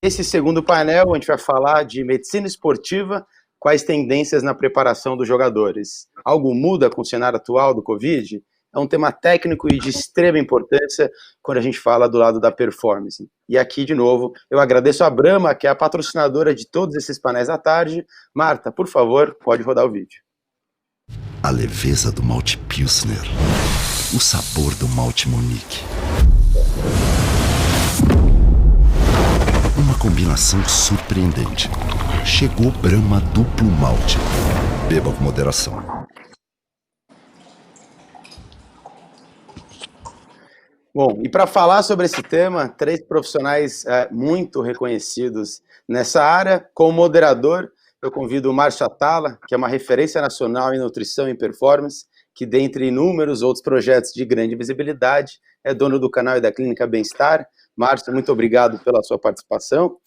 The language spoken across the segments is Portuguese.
Nesse segundo painel, a gente vai falar de medicina esportiva, quais tendências na preparação dos jogadores. Algo muda com o cenário atual do Covid? É um tema técnico e de extrema importância quando a gente fala do lado da performance. E aqui, de novo, eu agradeço a Brahma, que é a patrocinadora de todos esses painéis da tarde. Marta, por favor, pode rodar o vídeo. A leveza do malte Pilsner, o sabor do malte Munich. Uma combinação surpreendente. Chegou Brahma Duplo Malte. Beba com moderação. Bom, e para falar sobre esse tema, 3 profissionais muito reconhecidos nessa área. Como moderador, eu convido o Márcio Atala, que é uma referência nacional em nutrição e performance, que dentre inúmeros outros projetos de grande visibilidade, é dono do canal e da Clínica Bem-Estar. Márcio, muito obrigado pela sua participação.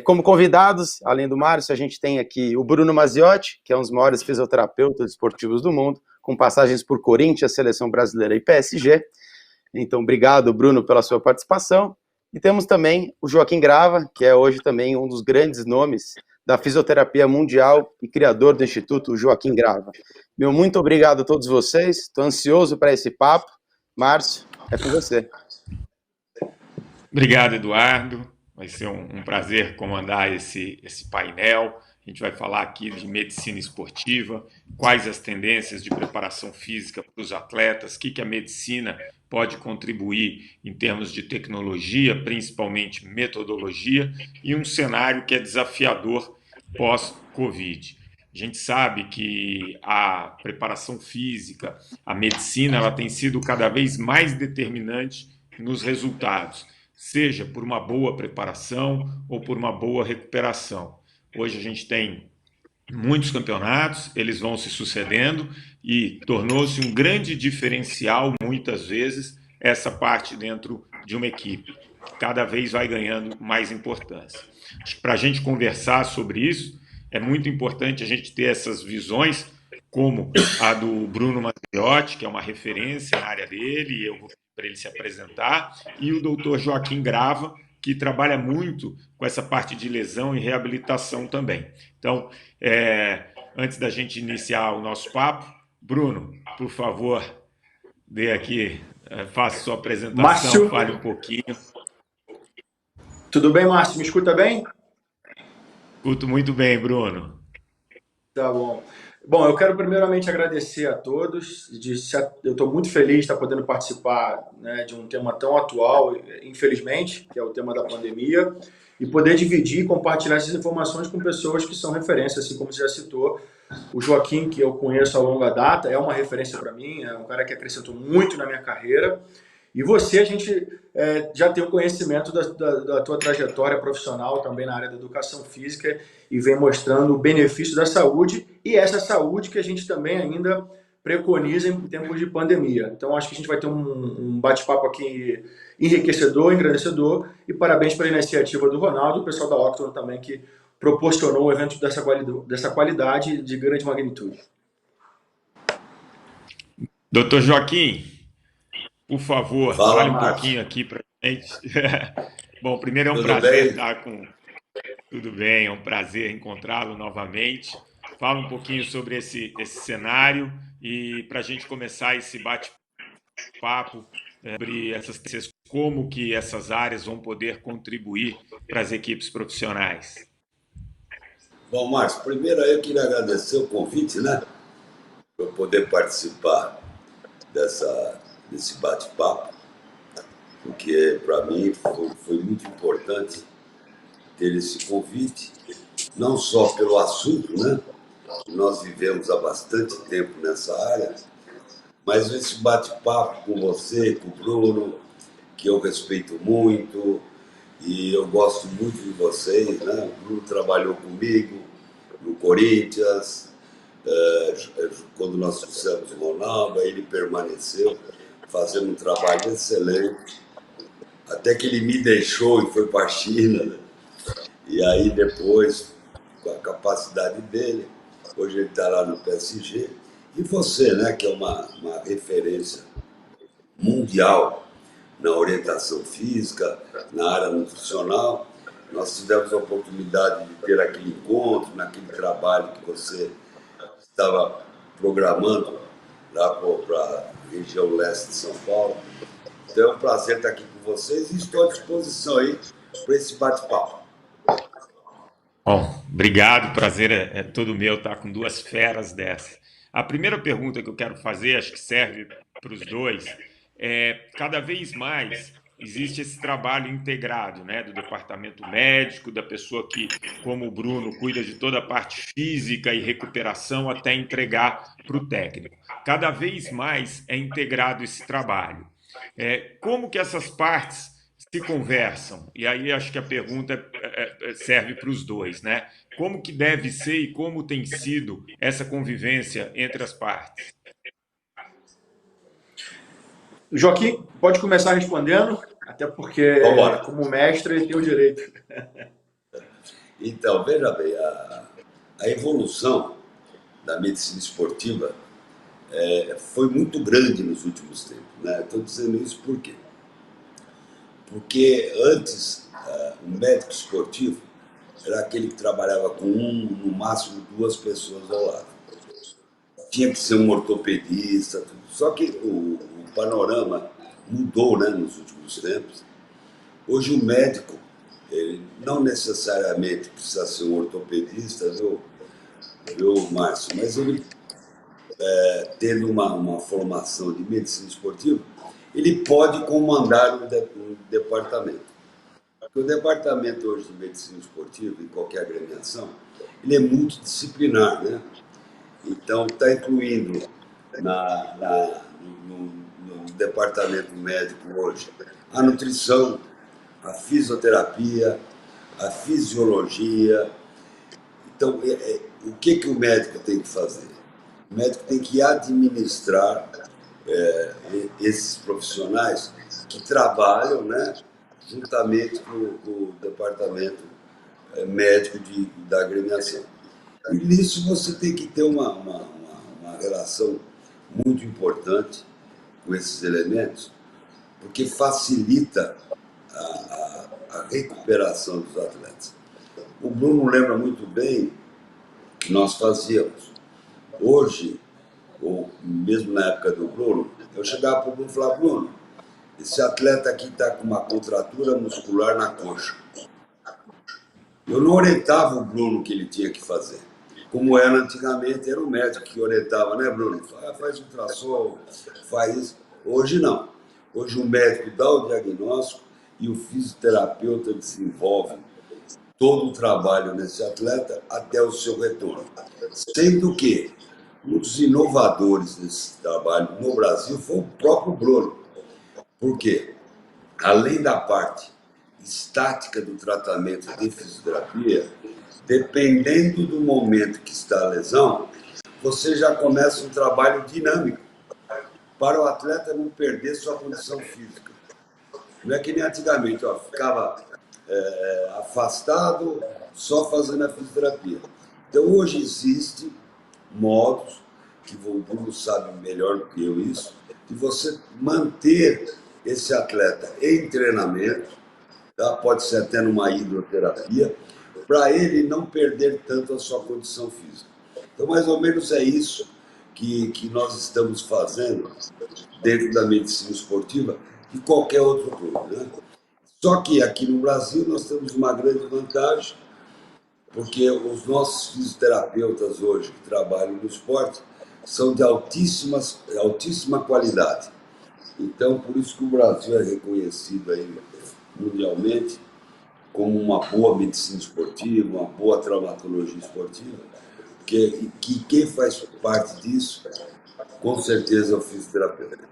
Como convidados, além do Márcio, a gente tem aqui o Bruno Maziotti, que é um dos maiores fisioterapeutas esportivos do mundo, com passagens por Corinthians, Seleção Brasileira e PSG. Então, obrigado, Bruno, pela sua participação. E temos também o Joaquim Grava, que é hoje também um dos grandes nomes da fisioterapia mundial e criador do Instituto Joaquim Grava. Meu muito obrigado a todos vocês, estou ansioso para esse papo. Márcio, é com você. Obrigado, Eduardo. Vai ser um prazer comandar esse painel. A gente vai falar aqui de medicina esportiva, quais as tendências de preparação física para os atletas, o que a medicina pode contribuir em termos de tecnologia, principalmente metodologia, e um cenário que é desafiador pós-Covid. A gente sabe que a preparação física, a medicina, ela tem sido cada vez mais determinante nos resultados, seja por uma boa preparação ou por uma boa recuperação. Hoje a gente tem muitos campeonatos, eles vão se sucedendo e tornou-se um grande diferencial, muitas vezes, essa parte dentro de uma equipe. Cada vez vai ganhando mais importância. Acho que para a gente conversar sobre isso, é muito importante a gente ter essas visões, como a do Bruno Maziotti, que é uma referência na área dele, eu vou para ele se apresentar, e o doutor Joaquim Grava, que trabalha muito com essa parte de lesão e reabilitação também. Então, antes da gente iniciar o nosso papo, Bruno, por favor, dê aqui, faça sua apresentação, Márcio, fale um pouquinho. Tudo bem, Márcio? Me escuta bem? Escuto muito bem, Bruno. Tá bom. Bom, eu quero primeiramente agradecer a todos. Eu estou muito feliz de estar podendo participar, né, de um tema tão atual, infelizmente, que é o tema da pandemia, e poder dividir e compartilhar essas informações com pessoas que são referências, assim como você já citou. O Joaquim, que eu conheço a longa data, é uma referência para mim, é um cara que acrescentou muito na minha carreira. E você, a gente já tem o conhecimento da tua trajetória profissional também na área da educação física e vem mostrando o benefício da saúde e essa saúde que a gente também ainda preconiza em tempos de pandemia. Então, acho que a gente vai ter um bate-papo aqui enriquecedor, engrandecedor, e parabéns pela iniciativa do Ronaldo e o pessoal da Octon também, que proporcionou um evento dessa qualidade de grande magnitude. Doutor Joaquim, por favor, fale um pouquinho aqui para a gente. Bom, primeiro é um prazer estar com... Tudo bem, é um prazer encontrá-lo novamente. Fala um pouquinho sobre esse cenário e para a gente começar esse bate-papo sobre como que essas áreas vão poder contribuir para as equipes profissionais. Bom, Márcio, primeiro eu queria agradecer o convite, né, para eu poder participar desse bate-papo, porque para mim foi muito importante ter esse convite, não só pelo assunto, né? Nós vivemos há bastante tempo nessa área, mas esse bate-papo com você, com o Bruno, que eu respeito muito e eu gosto muito de vocês, né? O Bruno trabalhou comigo no Corinthians, quando nós fizemos o Ronaldo, ele permaneceu fazendo um trabalho excelente, até que ele me deixou e foi para a China, né? E aí depois, com a capacidade dele, hoje ele está lá no PSG. E você, né, que é uma referência mundial na orientação física, na área nutricional, nós tivemos a oportunidade de ter aquele encontro, naquele trabalho que você estava programando lá para a região leste de São Paulo. Então é um prazer estar aqui com vocês e estou à disposição aí para esse bate-papo. Bom, obrigado, prazer é todo meu estar com duas feras dessa. A primeira pergunta que eu quero fazer, acho que serve para os dois, cada vez mais existe esse trabalho integrado, né, do departamento médico, da pessoa que, como o Bruno, cuida de toda a parte física e recuperação até entregar para o técnico. Cada vez mais é integrado esse trabalho. Como que essas partes se conversam? E aí acho que a pergunta serve para os dois, né? Como que deve ser e como tem sido essa convivência entre as partes? Joaquim, pode começar respondendo, até porque, como mestre, ele tem o direito. Então, veja bem, a evolução da medicina esportiva foi muito grande nos últimos tempos, né? Estou dizendo isso por quê? Porque antes, o médico esportivo era aquele que trabalhava com no máximo 2 pessoas ao lado. Tinha que ser um ortopedista, tudo. Só que o panorama mudou, né, nos últimos tempos. Hoje o médico, ele não necessariamente precisa ser um ortopedista, viu, Márcio? Mas ele, tendo uma formação de medicina esportiva, ele pode comandar um departamento. Porque o departamento hoje de medicina esportiva, em qualquer agremiação, ele é multidisciplinar, né? Então, está incluindo no departamento médico hoje a nutrição, a fisioterapia, a fisiologia. Então, o que o médico tem que fazer? O médico tem que administrar esses profissionais que trabalham, né, juntamente com o departamento médico da agremiação. E nisso você tem que ter uma relação muito importante com esses elementos, porque facilita a recuperação dos atletas. O Bruno lembra muito bem que nós fazíamos. Hoje, ou mesmo na época do Bruno, eu chegava para o Bruno e falava: Bruno, esse atleta aqui está com uma contratura muscular na coxa. Eu não orientava o Bruno o que ele tinha que fazer. Como era antigamente, era o médico que orientava, né, Bruno? Faz ultrassom, faz isso. Hoje não. Hoje o médico dá o diagnóstico e o fisioterapeuta desenvolve todo o trabalho nesse atleta até o seu retorno. Sendo que um dos inovadores desse trabalho no Brasil foi o próprio Bruno. Por quê? Além da parte estática do tratamento de fisioterapia, dependendo do momento que está a lesão, você já começa um trabalho dinâmico para o atleta não perder sua condição física. Não é que nem antigamente, ficava afastado só fazendo a fisioterapia. Então hoje existem modos, que o Bruno sabe melhor do que eu isso, de você manter esse atleta em treinamento, tá? Pode ser até numa hidroterapia, para ele não perder tanto a sua condição física. Então, mais ou menos é isso que nós estamos fazendo dentro da medicina esportiva e qualquer outro clube, né? Só que aqui no Brasil nós temos uma grande vantagem, porque os nossos fisioterapeutas hoje que trabalham no esporte são de altíssima qualidade. Então, por isso que o Brasil é reconhecido aí mundialmente como uma boa medicina esportiva, uma boa traumatologia esportiva, que quem faz parte disso, com certeza, é o fisioterapeuta.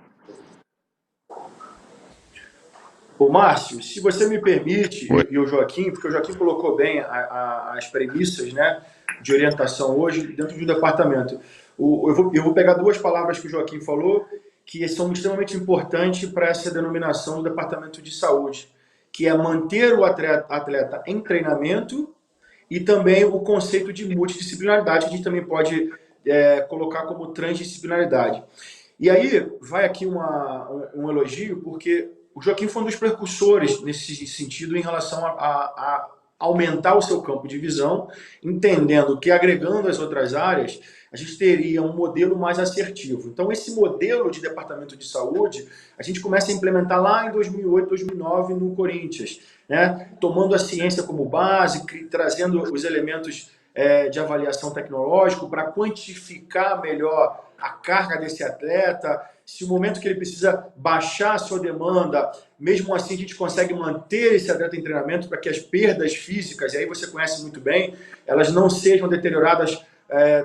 Ô, Márcio, se você me permite, e o Joaquim, porque o Joaquim colocou bem as premissas, né, de orientação hoje dentro de um departamento. Eu vou pegar 2 palavras que o Joaquim falou, que são extremamente importantes para essa denominação do departamento de saúde, que é manter o atleta em treinamento e também o conceito de multidisciplinaridade, que a gente também pode colocar como transdisciplinaridade. E aí vai aqui um elogio, porque o Joaquim foi um dos precursores nesse sentido em relação a aumentar o seu campo de visão, entendendo que agregando as outras áreas, a gente teria um modelo mais assertivo. Então, esse modelo de departamento de saúde, a gente começa a implementar lá em 2008, 2009 no Corinthians, né? Tomando a ciência como base, trazendo os elementos de avaliação tecnológico para quantificar melhor a carga desse atleta, se o momento que ele precisa baixar a sua demanda, mesmo assim a gente consegue manter esse atleta em treinamento para que as perdas físicas, e aí você conhece muito bem, elas não sejam deterioradas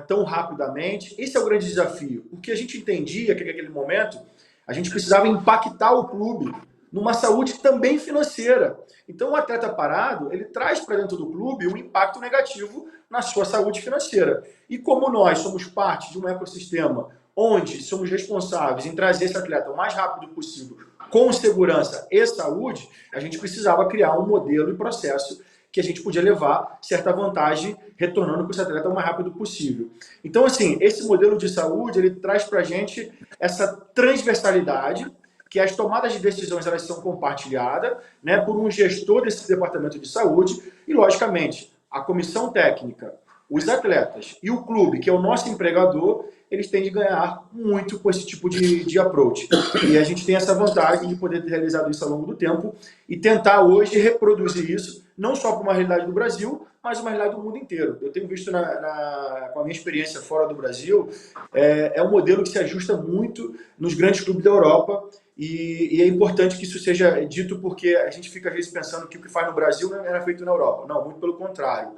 tão rapidamente. Esse é o grande desafio. O que a gente entendia que naquele momento a gente precisava impactar o clube numa saúde também financeira. Então, o atleta parado, ele traz para dentro do clube um impacto negativo na sua saúde financeira. E como nós somos parte de um ecossistema onde somos responsáveis em trazer esse atleta o mais rápido possível, com segurança e saúde, a gente precisava criar um modelo e processo que a gente podia levar certa vantagem retornando para esse atleta o mais rápido possível. Então, assim, esse modelo de saúde, ele traz para a gente essa transversalidade, que as tomadas de decisões elas são compartilhadas, né, por um gestor desse departamento de saúde e, logicamente, a comissão técnica, os atletas e o clube, que é o nosso empregador, eles têm de ganhar muito com esse tipo de approach. E a gente tem essa vantagem de poder ter realizado isso ao longo do tempo e tentar hoje reproduzir isso, não só para uma realidade do Brasil, mas uma realidade do mundo inteiro. Eu tenho visto com a minha experiência fora do Brasil, é um modelo que se ajusta muito nos grandes clubes da Europa e é importante que isso seja dito porque a gente fica às vezes pensando que o que faz no Brasil não era feito na Europa. Não, muito pelo contrário.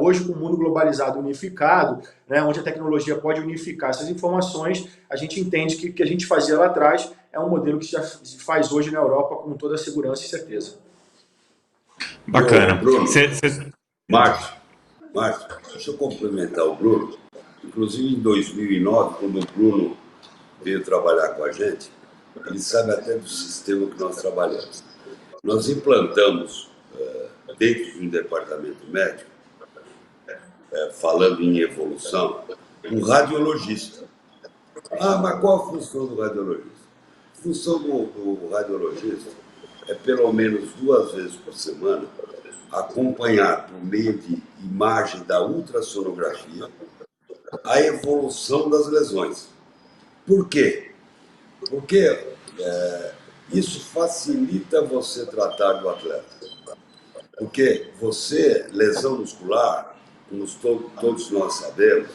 Hoje, com o mundo globalizado unificado, né, onde a tecnologia pode unificar essas informações, a gente entende que o que a gente fazia lá atrás é um modelo que já se faz hoje na Europa com toda a segurança e certeza. Bacana. Bruno, Márcio, deixa eu complementar o Bruno. Inclusive, em 2009, quando o Bruno veio trabalhar com a gente, ele sabe até do sistema que nós trabalhamos. Nós implantamos, dentro de um departamento médico, falando em evolução, um radiologista. Mas qual a função do radiologista? A função do radiologista é, pelo menos 2 vezes por semana, acompanhar, por meio de imagem da ultrassonografia, a evolução das lesões. Por quê? Porque isso facilita você tratar do atleta. Porque lesão muscular, como todos nós sabemos,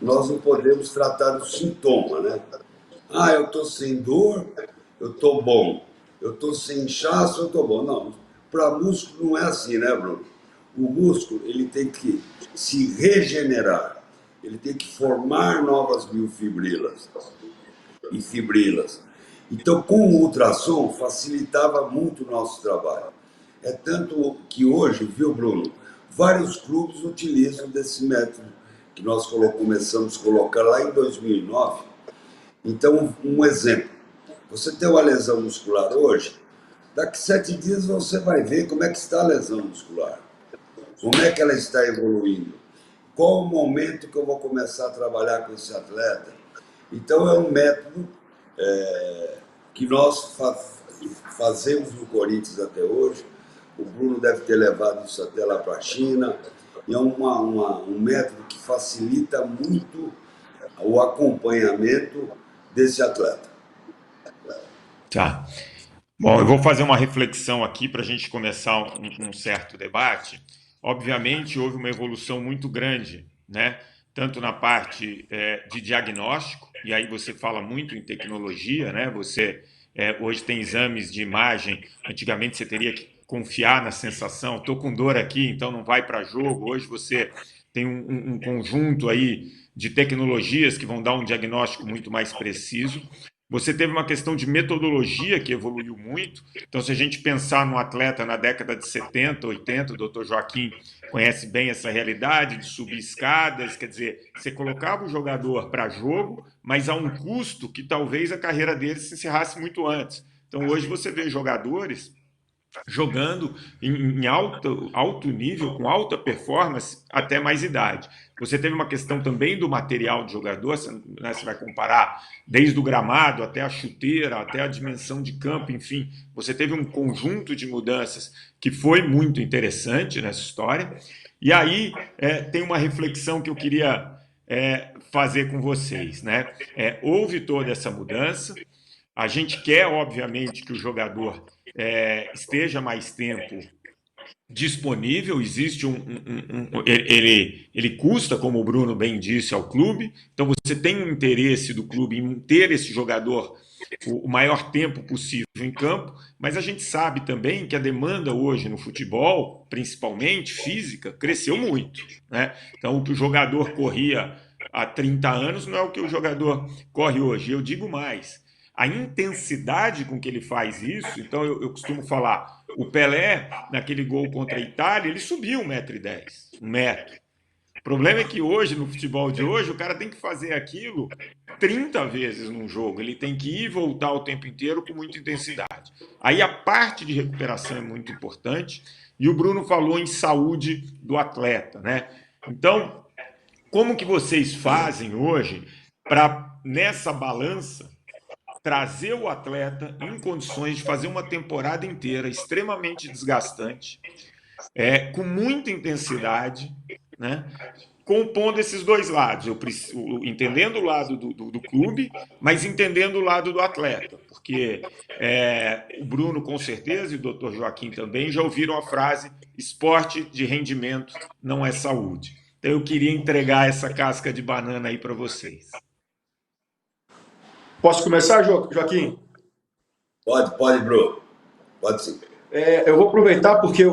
nós não podemos tratar o sintoma, né? Eu estou sem dor, eu estou bom. Eu estou sem inchaço, eu estou bom. Não, para músculo não é assim, né, Bruno? O músculo, ele tem que se regenerar, ele tem que formar novas miofibrilas e fibrilas. Então, com o ultrassom, facilitava muito o nosso trabalho. É tanto que hoje, viu, Bruno, vários clubes utilizam desse método que nós começamos a colocar lá em 2009. Então, um exemplo. Você tem uma lesão muscular hoje, daqui 7 dias você vai ver como é que está a lesão muscular. Como é que ela está evoluindo. Qual o momento que eu vou começar a trabalhar com esse atleta. Então, é um método que nós fazemos no Corinthians até hoje. O Bruno deve ter levado isso até lá para a China. E é um método que facilita muito o acompanhamento desse atleta. Tá. Bom, eu vou fazer uma reflexão aqui para a gente começar um certo debate. Obviamente, houve uma evolução muito grande, né? Tanto na parte de diagnóstico, e aí você fala muito em tecnologia, né? Você hoje tem exames de imagem, antigamente você teria que confiar na sensação, estou com dor aqui, então não vai para jogo. Hoje você tem um conjunto aí de tecnologias que vão dar um diagnóstico muito mais preciso. Você teve uma questão de metodologia que evoluiu muito. Então, se a gente pensar num atleta na década de 70, 80, o doutor Joaquim conhece bem essa realidade de subir escadas, quer dizer, você colocava o jogador para jogo, mas a um custo que talvez a carreira dele se encerrasse muito antes. Então, hoje você vê jogadores jogando em alto nível, com alta performance, até mais idade. Você teve uma questão também do material de jogador, você vai comparar desde o gramado até a chuteira, até a dimensão de campo, enfim, você teve um conjunto de mudanças que foi muito interessante nessa história. E aí tem uma reflexão que eu queria fazer com vocês, né? Houve toda essa mudança, a gente quer, obviamente, que o jogador esteja mais tempo disponível, existe ele custa, como o Bruno bem disse, ao clube, então você tem um interesse do clube em ter esse jogador o maior tempo possível em campo, mas a gente sabe também que a demanda hoje no futebol, principalmente física, cresceu muito, né? Então o que o jogador corria há 30 anos não é o que o jogador corre hoje. Eu digo mais, a intensidade com que ele faz isso, então eu costumo falar, o Pelé, naquele gol contra a Itália, ele subiu 1,10 m, 1 metro. O problema é que hoje, no futebol de hoje, o cara tem que fazer aquilo 30 vezes num jogo, ele tem que ir e voltar o tempo inteiro com muita intensidade. Aí a parte de recuperação é muito importante, e o Bruno falou em saúde do atleta, né? Então, como que vocês fazem hoje para, nessa balança, trazer o atleta em condições de fazer uma temporada inteira extremamente desgastante, com muita intensidade, né? Compondo esses dois lados, entendendo o lado do clube, mas entendendo o lado do atleta, porque o Bruno com certeza e o Dr. Joaquim também já ouviram a frase: esporte de rendimento não é saúde. Então eu queria entregar essa casca de banana aí para vocês. Posso começar, Joaquim? Pode, Bruno. Pode sim. Eu vou aproveitar porque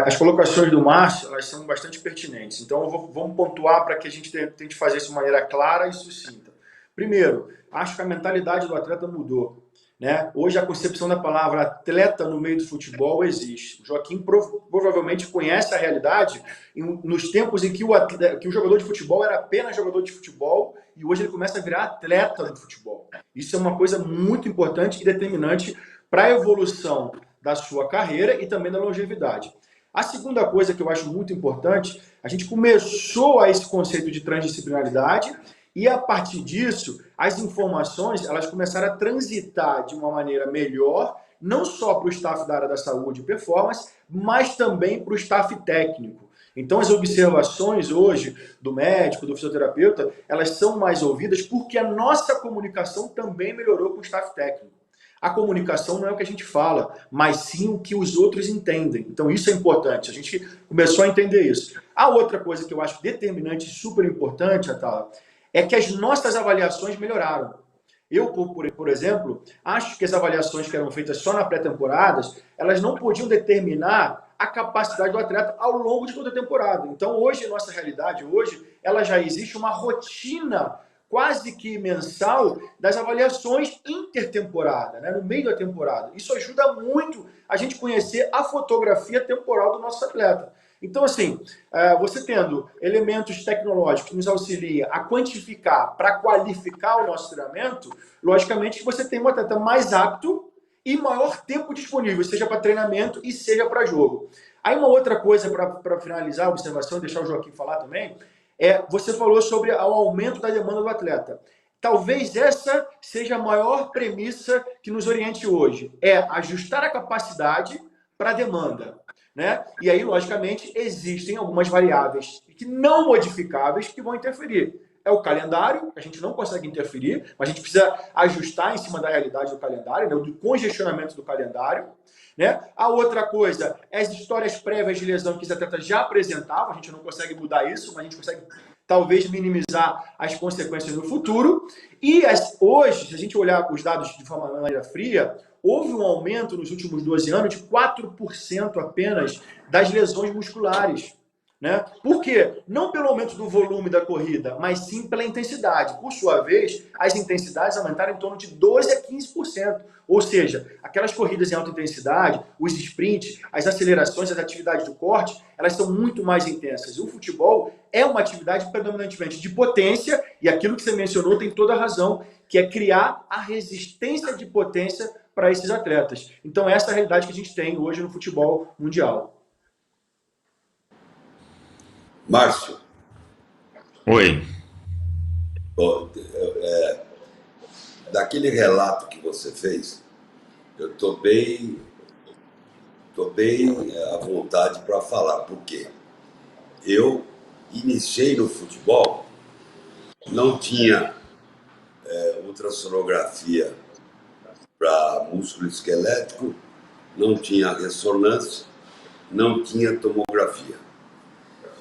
as colocações do Márcio, elas são bastante pertinentes. Então, vamos pontuar para que a gente tente fazer isso de maneira clara e sucinta. Primeiro, acho que a mentalidade do atleta mudou, né? Hoje, a concepção da palavra atleta no meio do futebol existe. O Joaquim provavelmente conhece a realidade nos tempos em que o jogador de futebol era apenas jogador de futebol e hoje ele começa a virar atleta do futebol. Isso é uma coisa muito importante e determinante para a evolução da sua carreira e também da longevidade. A segunda coisa que eu acho muito importante, a gente começou a esse conceito de transdisciplinaridade e, a partir disso, as informações elas começaram a transitar de uma maneira melhor, não só para o staff da área da saúde e performance, mas também para o staff técnico. Então, as observações hoje do médico, do fisioterapeuta, elas são mais ouvidas porque a nossa comunicação também melhorou com o staff técnico. A comunicação não é o que a gente fala, mas sim o que os outros entendem. Então isso é importante, a gente começou a entender isso. A outra coisa que eu acho determinante e super importante, Atala, é que as nossas avaliações melhoraram. Eu, por exemplo, acho que as avaliações que eram feitas só na pré-temporada, elas não podiam determinar a capacidade do atleta ao longo de toda a temporada. Então hoje, nossa realidade, ela já existe uma rotina quase que mensal das avaliações intertemporada, né, no meio da temporada. Isso ajuda muito a gente conhecer a fotografia temporal do nosso atleta. Então, assim, você tendo elementos tecnológicos que nos auxiliam a quantificar para qualificar o nosso treinamento, logicamente que você tem um atleta mais apto e maior tempo disponível, seja para treinamento e seja para jogo. Aí uma outra coisa para finalizar a observação, deixar o Joaquim falar também, você falou sobre o aumento da demanda do atleta. Talvez essa seja a maior premissa que nos oriente hoje. Ajustar a capacidade para a demanda, né? E aí, logicamente, existem algumas variáveis que não modificáveis que vão interferir. É o calendário, que a gente não consegue interferir, mas a gente precisa ajustar em cima da realidade do calendário, né? Do congestionamento do calendário. Né? A outra coisa é as histórias prévias de lesão que os atletas já apresentavam, a gente não consegue mudar isso, mas a gente consegue talvez minimizar as consequências no futuro. E hoje, se a gente olhar os dados de forma maneira fria, houve um aumento nos últimos 12 anos de 4% apenas das lesões musculares. Né? Por quê? Não pelo aumento do volume da corrida, mas sim pela intensidade. Por sua vez, as intensidades aumentaram em torno de 12% a 15%. Ou seja, aquelas corridas em alta intensidade, os sprints, as acelerações, as atividades do corte, elas são muito mais intensas. O futebol é uma atividade predominantemente de potência, e aquilo que você mencionou tem toda a razão, que é criar a resistência de potência para esses atletas. Então, essa é a realidade que a gente tem hoje no futebol mundial. Márcio. Oi. Daquele relato que você fez, eu estou bem à vontade para falar, porque eu iniciei no futebol, não tinha ultrassonografia para músculo esquelético, não tinha ressonância, não tinha tomografia.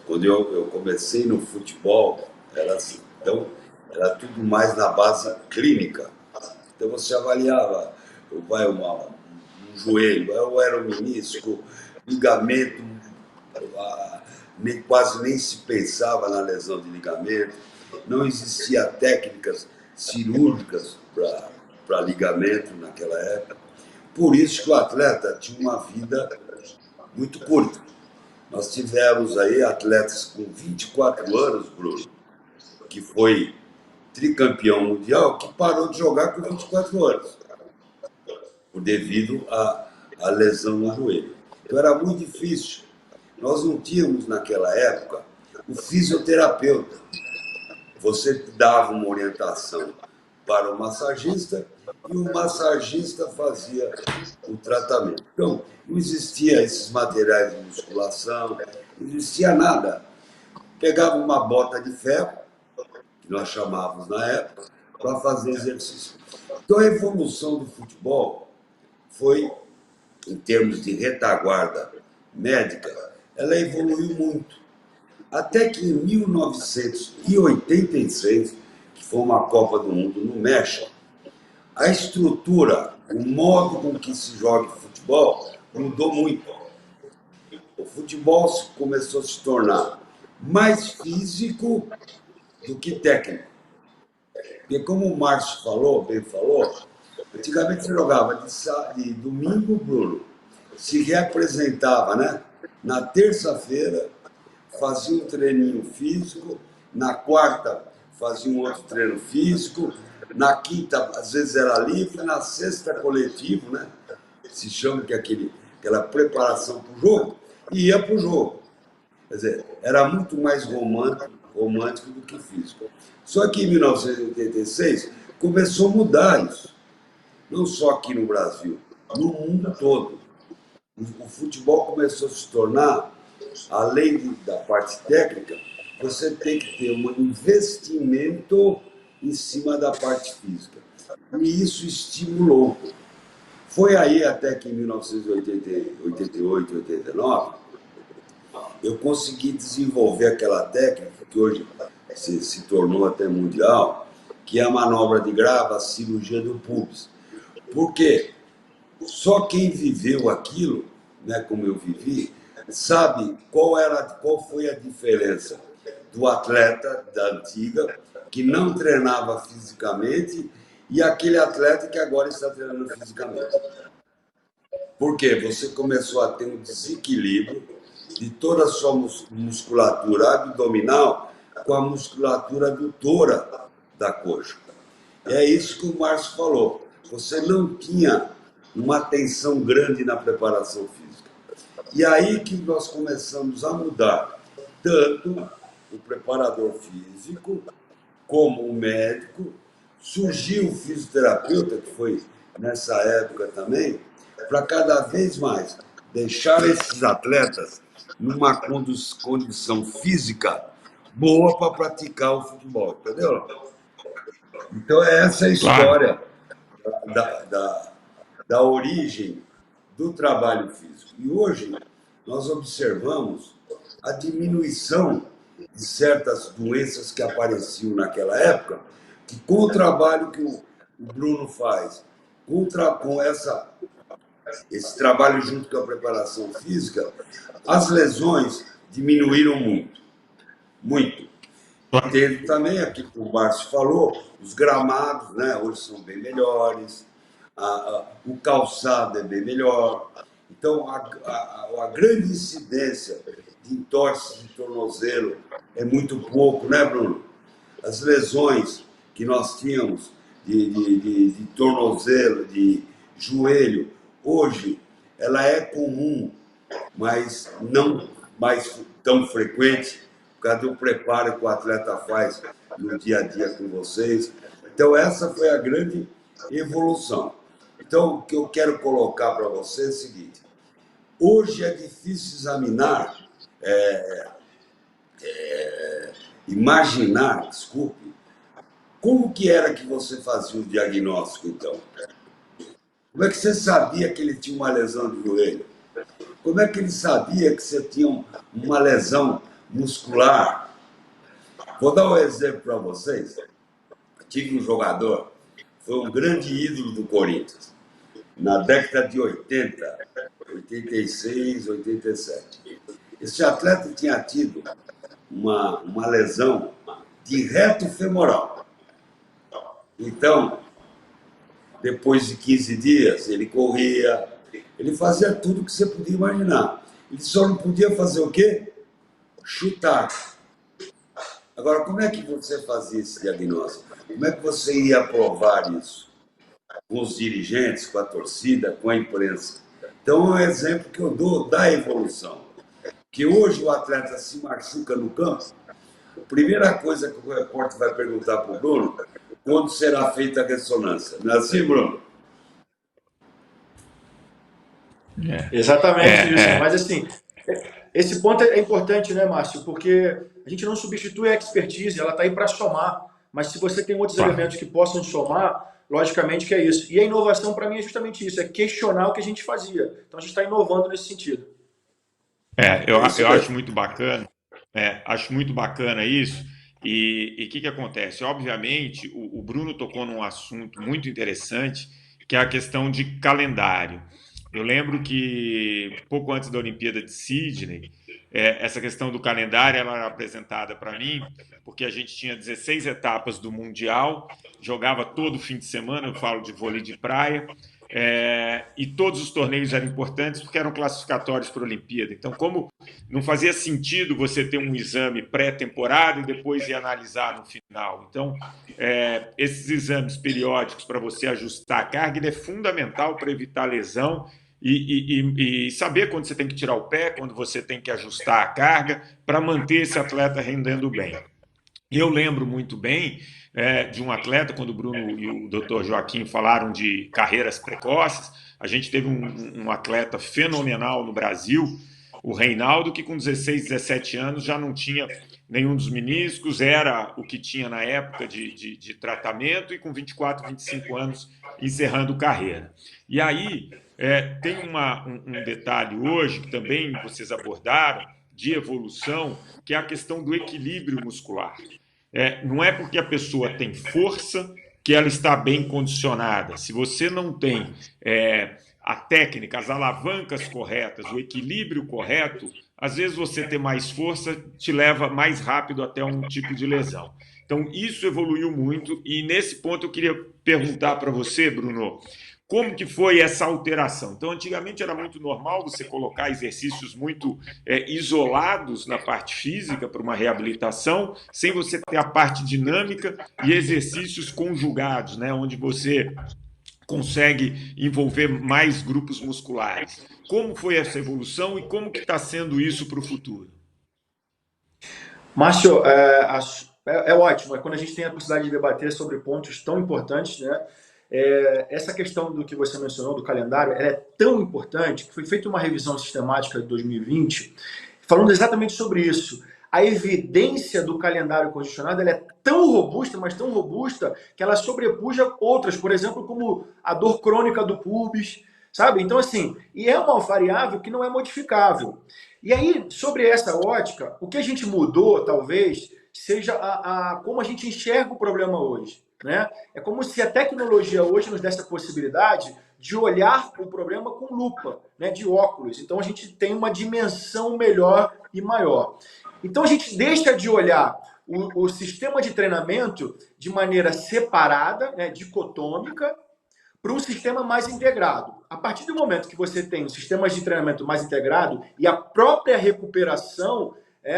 Quando eu comecei no futebol, era assim. Então, era tudo mais na base clínica. Então, você avaliava um joelho, ou era um menisco, ligamento, quase nem se pensava na lesão de ligamento. Não existia técnicas cirúrgicas para ligamento naquela época. Por isso que o atleta tinha uma vida muito curta. Nós tivemos aí atletas com 24 anos, Bruno, que foi tricampeão mundial, que parou de jogar com 24 anos, devido à lesão no joelho. Então era muito difícil. Nós não tínhamos, naquela época, o fisioterapeuta. Você dava uma orientação para o massagista e o massagista fazia o tratamento. Então, não existia esses materiais de musculação, não existia nada. Pegava uma bota de ferro, que nós chamávamos na época, para fazer exercício. Então, a evolução do futebol foi, em termos de retaguarda médica, ela evoluiu muito. Até que em 1986, que foi uma Copa do Mundo no México, a estrutura, o modo com que se joga futebol mudou muito. O futebol começou a se tornar mais físico do que técnico. Porque como o Márcio bem falou, antigamente você jogava de domingo, Bruno, se reapresentava, né? Na terça-feira, fazia um treininho físico, na quarta fazia um outro treino físico, na quinta às vezes era livre, na sexta coletivo, né? Se chama que aquela preparação para o jogo, e ia para o jogo. Quer dizer, era muito mais romântico do que físico. Só que em 1986 começou a mudar isso. Não só aqui no Brasil, no mundo todo. O futebol começou a se tornar, além da parte técnica, você tem que ter um investimento em cima da parte física. E isso estimulou. Foi aí até que em 1988, 89, eu consegui desenvolver aquela técnica que hoje se tornou até mundial, que é a manobra de grava, a cirurgia do pubis. Por quê? Só quem viveu aquilo, né, como eu vivi, sabe qual foi a diferença do atleta da antiga, que não treinava fisicamente, e aquele atleta que agora está treinando fisicamente. Por quê? Você começou a ter um desequilíbrio de toda a sua musculatura abdominal com a musculatura adutora da coxa. É isso que o Márcio falou. Você não tinha uma atenção grande na preparação física. E aí que nós começamos a mudar tanto o preparador físico como o médico. Surgiu o fisioterapeuta, que foi nessa época também, para cada vez mais deixar esses atletas numa condição física boa para praticar o futebol, entendeu? Então, essa é a história da origem do trabalho físico. E hoje nós observamos a diminuição de certas doenças que apareciam naquela época, que com o trabalho que o Bruno faz, com esse trabalho junto com a preparação física, as lesões diminuíram muito, muito. Teve também, aqui que o Márcio falou, os gramados, né, hoje são bem melhores, o calçado é bem melhor. Então, a grande incidência de entorse de tornozelo é muito pouco, né, Bruno? As lesões que nós tínhamos de tornozelo, de joelho, hoje ela é comum, mas não mais tão frequente, por causa do preparo que o atleta faz no dia a dia com vocês. Então, essa foi a grande evolução. Então, o que eu quero colocar para você é o seguinte: hoje é difícil examinar, imaginar, desculpe, como que era que você fazia o diagnóstico, então? Como é que você sabia que ele tinha uma lesão de joelho? Como é que ele sabia que você tinha uma lesão muscular? Vou dar um exemplo para vocês. Eu tive um jogador, foi um grande ídolo do Corinthians, na década de 80, 86, 87. Esse atleta tinha tido uma lesão de reto femoral. Então, depois de 15 dias, ele corria, ele fazia tudo que você podia imaginar. Ele só não podia fazer o quê? Chutar. Agora, como é que você fazia esse diagnóstico? Como é que você ia provar isso? Com os dirigentes, com a torcida, com a imprensa. Então, é um exemplo que eu dou da evolução. Que hoje o atleta se machuca no campo, a primeira coisa que o repórter vai perguntar para o Bruno, quando será feita a ressonância. Não é assim, Bruno? Exatamente isso. Mas, assim, esse ponto é importante, né, Márcio? Porque a gente não substitui a expertise, ela está aí para somar. Mas se você tem outros elementos que possam somar, logicamente que é isso. E a inovação, para mim, é justamente isso, é questionar o que a gente fazia. Então, a gente está inovando nesse sentido. Eu acho muito bacana, acho muito bacana isso. E o que acontece? Obviamente, o Bruno tocou num assunto muito interessante, que é a questão de calendário. Eu lembro que, pouco antes da Olimpíada de Sydney, essa questão do calendário ela era apresentada para mim, porque a gente tinha 16 etapas do Mundial, jogava todo fim de semana, eu falo de vôlei de praia, e todos os torneios eram importantes porque eram classificatórios para a Olimpíada. Então, como não fazia sentido você ter um exame pré-temporada e depois ir analisar no final. Então, esses exames periódicos para você ajustar a carga, ele é fundamental para evitar lesão e saber quando você tem que tirar o pé, quando você tem que ajustar a carga para manter esse atleta rendendo bem. Eu lembro muito bem de um atleta, quando o Bruno e o Dr. Joaquim falaram de carreiras precoces, a gente teve um atleta fenomenal no Brasil, o Reinaldo, que com 16, 17 anos já não tinha nenhum dos meniscos, era o que tinha na época de tratamento, e com 24, 25 anos encerrando carreira. E aí tem um detalhe hoje, que também vocês abordaram, de evolução, que é a questão do equilíbrio muscular. Não é porque a pessoa tem força que ela está bem condicionada. Se você não tem a técnica, as alavancas corretas, o equilíbrio correto, às vezes você ter mais força te leva mais rápido até um tipo de lesão. Então, isso evoluiu muito, e nesse ponto eu queria perguntar para você, Bruno, como que foi essa alteração? Então, antigamente era muito normal você colocar exercícios muito isolados na parte física para uma reabilitação, sem você ter a parte dinâmica e exercícios conjugados, né, onde você consegue envolver mais grupos musculares. Como foi essa evolução e como que está sendo isso para o futuro? Márcio, é ótimo, quando a gente tem a possibilidade de debater sobre pontos tão importantes, né? Essa questão do que você mencionou, do calendário, ela é tão importante que foi feita uma revisão sistemática de 2020, falando exatamente sobre isso. A evidência do calendário condicionado ela é tão robusta, mas tão robusta, que ela sobrepuja outras, por exemplo, como a dor crônica do pubis, sabe? Então, assim, e é uma variável que não é modificável. E aí, sobre essa ótica, o que a gente mudou, talvez, seja como a gente enxerga o problema hoje. né? É como se a tecnologia hoje nos desse a possibilidade de olhar o problema com lupa, né, de óculos. Então a gente tem uma dimensão melhor e maior. Então a gente deixa de olhar o sistema de treinamento de maneira separada, né, dicotômica, para um sistema mais integrado. A partir do momento que você tem um sistema de treinamento mais integrado e a própria recuperação,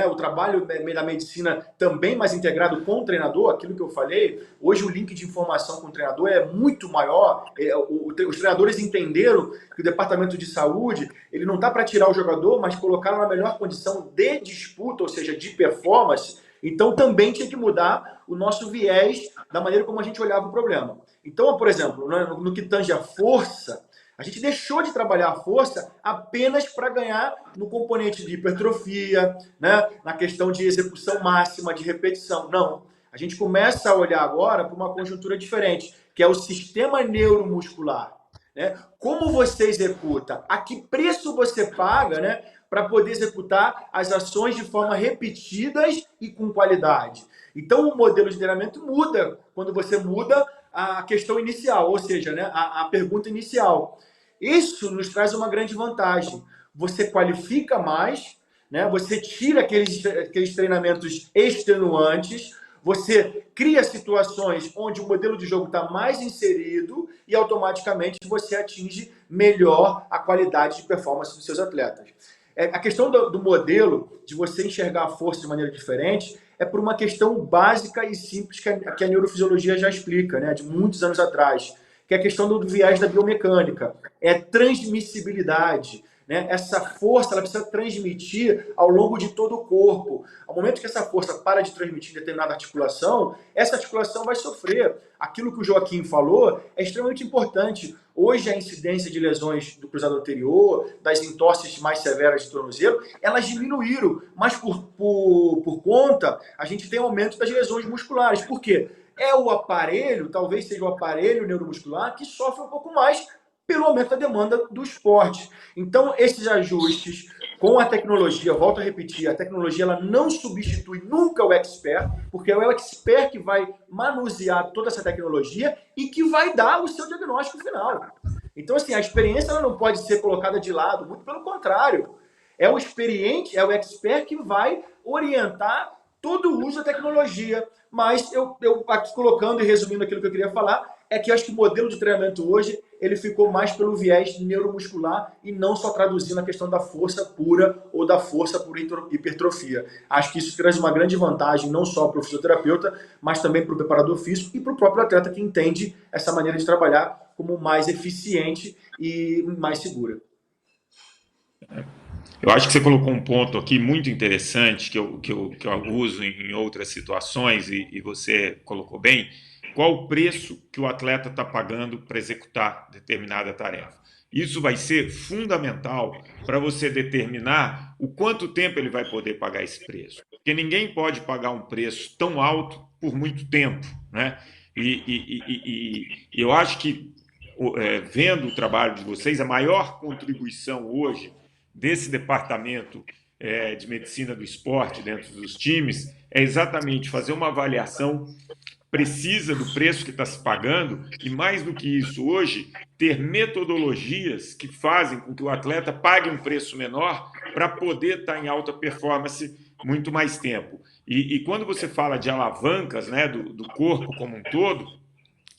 o trabalho da medicina também mais integrado com o treinador, aquilo que eu falei, hoje o link de informação com o treinador é muito maior. Os treinadores entenderam que o departamento de saúde ele não está para tirar o jogador, mas colocá-lo na melhor condição de disputa, ou seja, de performance. Então também tinha que mudar o nosso viés da maneira como a gente olhava o problema. Então, por exemplo, no que tange a força, a gente deixou de trabalhar a força apenas para ganhar no componente de hipertrofia, né? Na questão de execução máxima, de repetição. Não. A gente começa a olhar agora para uma conjuntura diferente, que é o sistema neuromuscular. Né? Como você executa, a que preço você paga, né, para poder executar as ações de forma repetidas e com qualidade. Então, o modelo de treinamento muda quando você muda a questão inicial, ou seja, né, a pergunta inicial. Isso nos traz uma grande vantagem. Você qualifica mais, né, você tira aqueles treinamentos extenuantes, você cria situações onde o modelo de jogo está mais inserido e automaticamente você atinge melhor a qualidade de performance dos seus atletas. A questão do modelo, de você enxergar a força de maneira diferente, é por uma questão básica e simples que a neurofisiologia já explica, né, de muitos anos atrás, que é a questão do viés da biomecânica. É transmissibilidade. Né? Essa força ela precisa transmitir ao longo de todo o corpo. Ao momento que essa força para de transmitir em determinada articulação, essa articulação vai sofrer. Aquilo que o Joaquim falou é extremamente importante. Hoje a incidência de lesões do cruzado anterior, das entorses mais severas de tornozelo, elas diminuíram, mas por conta, a gente tem aumento das lesões musculares. Por quê? É o aparelho, talvez seja o aparelho neuromuscular, que sofre um pouco mais pelo aumento da demanda do esporte. Então, esses ajustes com a tecnologia, volto a repetir, a tecnologia ela não substitui nunca o expert, porque é o expert que vai manusear toda essa tecnologia e que vai dar o seu diagnóstico final. Então, assim, a experiência ela não pode ser colocada de lado, muito pelo contrário. É o experiente, é o expert que vai orientar todo o uso da tecnologia. Mas eu aqui colocando e resumindo aquilo que eu queria falar, é que eu acho que o modelo de treinamento hoje ele ficou mais pelo viés neuromuscular e não só traduzindo a questão da força pura ou da força por hipertrofia. Acho que isso traz uma grande vantagem não só para o fisioterapeuta, mas também para o preparador físico e para o próprio atleta que entende essa maneira de trabalhar como mais eficiente e mais segura. Eu acho que você colocou um ponto aqui muito interessante que eu uso em outras situações e você colocou bem. Qual o preço que o atleta está pagando para executar determinada tarefa? Isso vai ser fundamental para você determinar o quanto tempo ele vai poder pagar esse preço. Porque ninguém pode pagar um preço tão alto por muito tempo, né? E eu acho que, vendo o trabalho de vocês, a maior contribuição hoje desse departamento de medicina do esporte dentro dos times é exatamente fazer uma avaliação precisa do preço que está se pagando e, mais do que isso, hoje, ter metodologias que fazem com que o atleta pague um preço menor para poder estar em alta performance muito mais tempo. E quando você fala de alavancas, né, do corpo como um todo,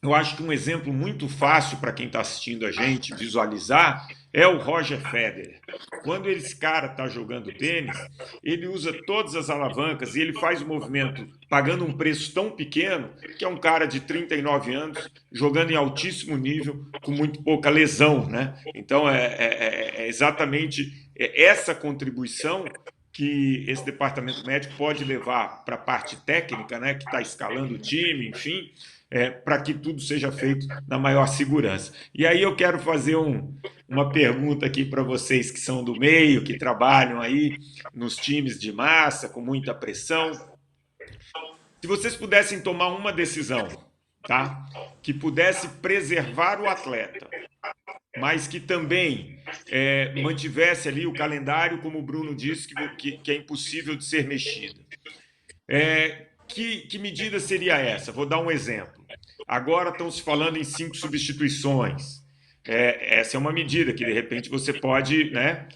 eu acho que um exemplo muito fácil para quem está assistindo a gente visualizar é o Roger Federer. Quando esse cara está jogando tênis, ele usa todas as alavancas e ele faz o movimento pagando um preço tão pequeno que é um cara de 39 anos jogando em altíssimo nível com muito pouca lesão, né? Então é exatamente essa contribuição que esse departamento médico pode levar para a parte técnica, né, que está escalando o time, enfim, para que tudo seja feito na maior segurança. E aí eu quero fazer uma pergunta aqui para vocês que são do meio, que trabalham aí nos times de massa, com muita pressão. Se vocês pudessem tomar uma decisão, tá, que pudesse preservar o atleta, mas que também mantivesse ali o calendário, como o Bruno disse, que é impossível de ser mexido. Que medida seria essa? Vou dar um exemplo. agora estão se falando em 5 substituições. Essa é uma medida que, de repente, você pode, né,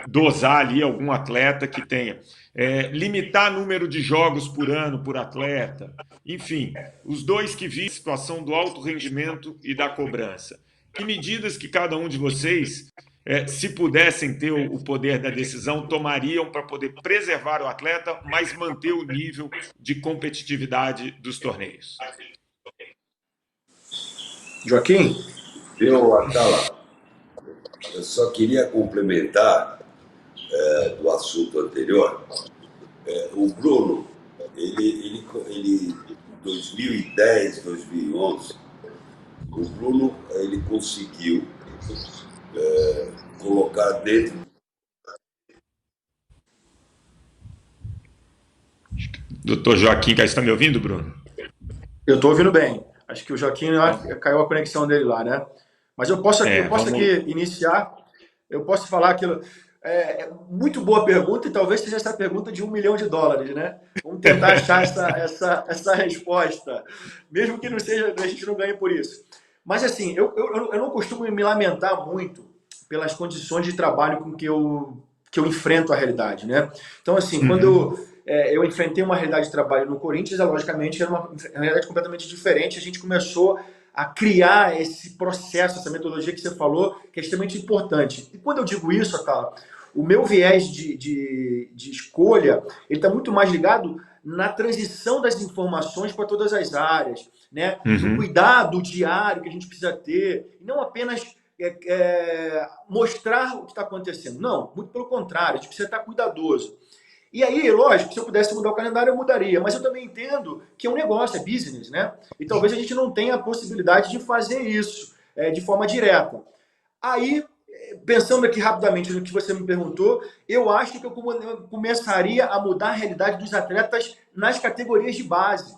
dosar ali algum atleta que tenha. Limitar número de jogos por ano por atleta. Enfim, os dois que vi a situação do alto rendimento e da cobrança. Que medidas que cada um de vocês, se pudessem ter o poder da decisão, tomariam para poder preservar o atleta, mas manter o nível de competitividade dos torneios? Joaquim? Atala, eu só queria complementar do assunto anterior. O Bruno, ele 2010, 2011, o Bruno ele conseguiu colocar dentro. Doutor Joaquim, você está me ouvindo, Bruno? Eu estou ouvindo bem. Acho que o Joaquim caiu a conexão dele lá, né? Mas eu posso aqui iniciar, eu posso falar aquilo. Muito boa pergunta, e talvez seja essa pergunta de $1 milhão, né? Vamos tentar achar essa resposta, mesmo que não seja, a gente não ganhe por isso. Mas assim, eu não costumo me lamentar muito pelas condições de trabalho com que eu enfrento a realidade, né? Então assim, quando eu enfrentei uma realidade de trabalho no Corinthians, logicamente era uma realidade completamente diferente. A gente começou a criar esse processo, essa metodologia que você falou, que é extremamente importante. E quando eu digo isso, Atala, o meu viés de escolha, ele está muito mais ligado na transição das informações para todas as áreas, né? No cuidado diário que a gente precisa ter, e não apenas mostrar o que está acontecendo. Não, muito pelo contrário, a gente precisa estar cuidadoso. E aí, lógico, se eu pudesse mudar o calendário, eu mudaria. Mas eu também entendo que é um negócio, é business, né? E talvez a gente não tenha a possibilidade de fazer isso de forma direta. Aí, pensando aqui rapidamente no que você me perguntou, eu acho que eu começaria a mudar a realidade dos atletas nas categorias de base,